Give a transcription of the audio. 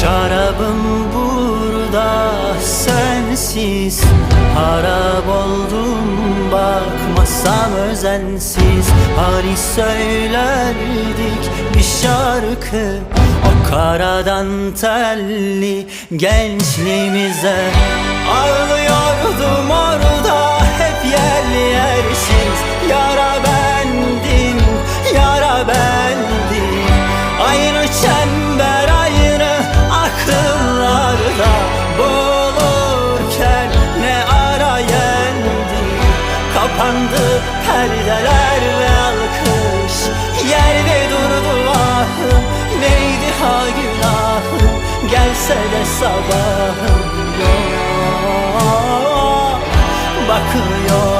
Şarabım burada sensiz, harap oldum bakmasam özensiz. Hani söylerdik bir şarkı o karadan telli gençliğimize. Ağlıyordum orada hep yerli yersiz. Yara bendim, yara bendim. Aynı çember, aynı akıllarda boğulurken ne ara yendim. Kapandı perdeler ve alkış, yerde durdu ahım. Neydi ha günahım, gelse de sabahım. Yok, bakıyor